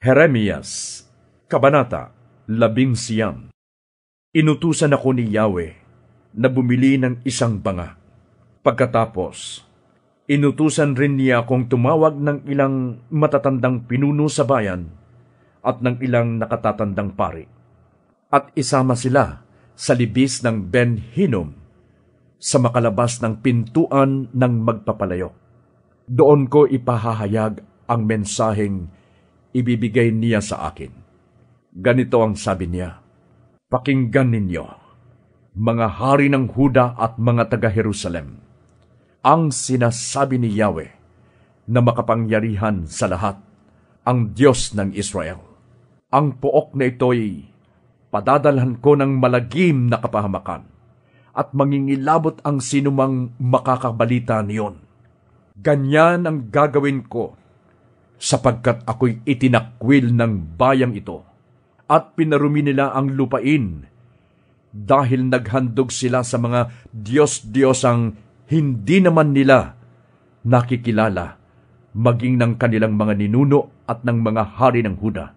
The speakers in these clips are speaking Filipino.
Jeremias, Kabanata 11. Inutusan ako ni Yahweh na bumili ng isang banga. Pagkatapos, inutusan rin niya akong tumawag ng ilang matatandang pinuno sa bayan at ng ilang nakatatandang pari. At isama sila sa libis ng Ben Hinnom sa makalabas ng pintuan ng magpapalayok. Doon ko ipahahayag ang mensaheng ibibigay niya sa akin. Ganito ang sabi niya, "Pakinggan ninyo, mga hari ng Huda at mga taga-Jerusalem, ang sinasabi ni Yahweh na makapangyarihan sa lahat, ang Diyos ng Israel. Ang pook na ito'y padadalhan ko ng malagim na kapahamakan at mangingilabot ang sinumang makakabalita niyon. Ganyan ang gagawin ko, sapagkat ako'y itinakwil ng bayang ito at pinarumi nila ang lupain dahil naghandog sila sa mga Diyos-Diyosang hindi naman nila nakikilala, maging ng kanilang mga ninuno at ng mga hari ng Huda.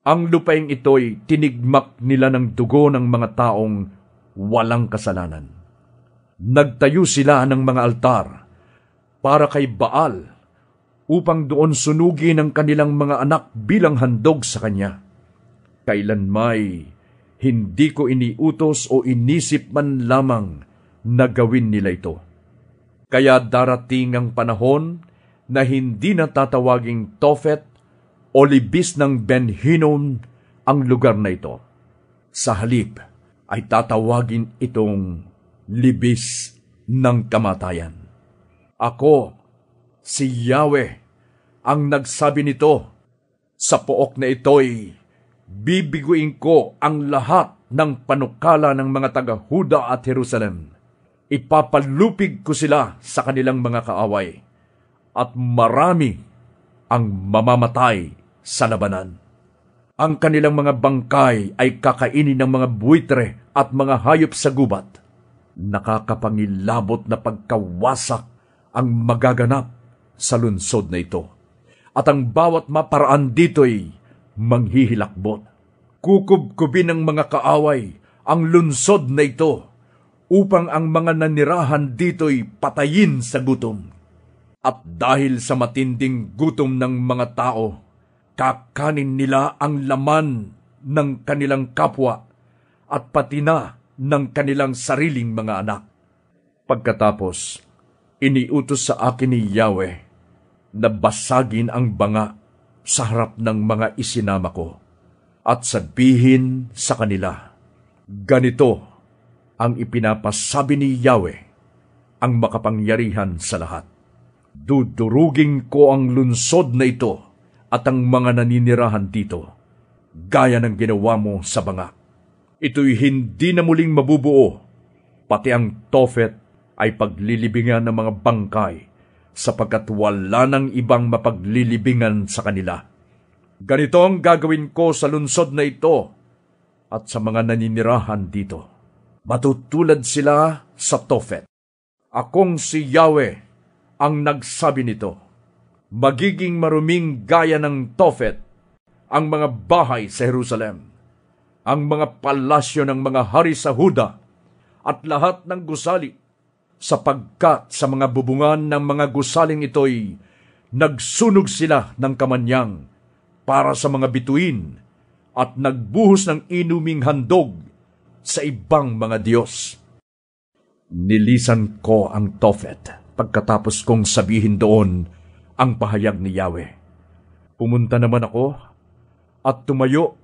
Ang lupaing ito'y tinigmak nila ng dugo ng mga taong walang kasalanan. Nagtayo sila ng mga altar para kay Baal upang doon sunugin ang kanilang mga anak bilang handog sa kanya. Kailanmay hindi ko iniutos o inisip man lamang na gawin nila ito. Kaya darating ang panahon na hindi na tatawaging Tophet o libis ng Ben Hinnom ang lugar na ito. Sa halip ay tatawagin itong libis ng kamatayan. Ako, si Yahweh, ang nagsabi nito. Sa pook na ito'y bibiguin ko ang lahat ng panukala ng mga taga-Huda at Jerusalem. Ipapalupig ko sila sa kanilang mga kaaway, at marami ang mamamatay sa labanan. Ang kanilang mga bangkay ay kakainin ng mga buitre at mga hayop sa gubat. Nakakapangilabot na pagkawasak ang magaganap sa lungsod na ito, at ang bawat maparaan dito'y manghihilakbot. Kukubkubin ng mga kaaway ang lungsod na ito upang ang mga nanirahan dito'y patayin sa gutom. At dahil sa matinding gutom ng mga tao, kakanin nila ang laman ng kanilang kapwa at pati na ng kanilang sariling mga anak. Pagkatapos, iniutos sa akin ni Yahweh na basagin ang banga sa harap ng mga isinama ko at sabihin sa kanila, ganito ang ipinapasabi ni Yahweh, ang makapangyarihan sa lahat. Dudurugin ko ang lungsod na ito at ang mga naninirahan dito, gaya ng ginawa mo sa banga. Ito'y hindi na muling mabubuo, pati ang Tophet ay paglilibingan ng mga bangkay, sapagkat wala ng ibang mapaglilibingan sa kanila. Ganito ang gagawin ko sa lungsod na ito at sa mga naninirahan dito. Matutulad sila sa Tophet. Akong si Yahweh ang nagsabi nito. Magiging maruming gaya ng Tophet ang mga bahay sa Jerusalem, ang mga palasyo ng mga hari sa Huda at lahat ng gusali, sapagkat sa mga bubungan ng mga gusaling ito'y nagsunog sila ng kamanyang para sa mga bituin at nagbuhos ng inuming handog sa ibang mga Diyos. Nilisan ko ang Tophet pagkatapos kong sabihin doon ang pahayag ni Yahweh. Pumunta naman ako at tumayo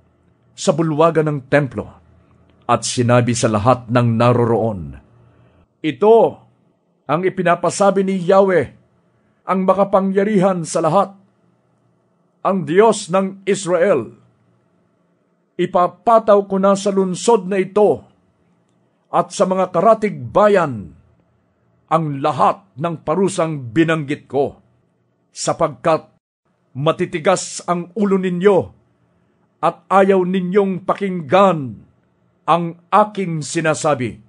sa bulwagan ng templo at sinabi sa lahat ng naroroon, ito ang ipinapasabi ni Yahweh, ang makapangyarihan sa lahat, ang Diyos ng Israel. Ipapataw ko na sa lungsod na ito at sa mga karatig bayan ang lahat ng parusang binanggit ko, sapagkat matitigas ang ulo ninyo at ayaw ninyong pakinggan ang aking sinasabi.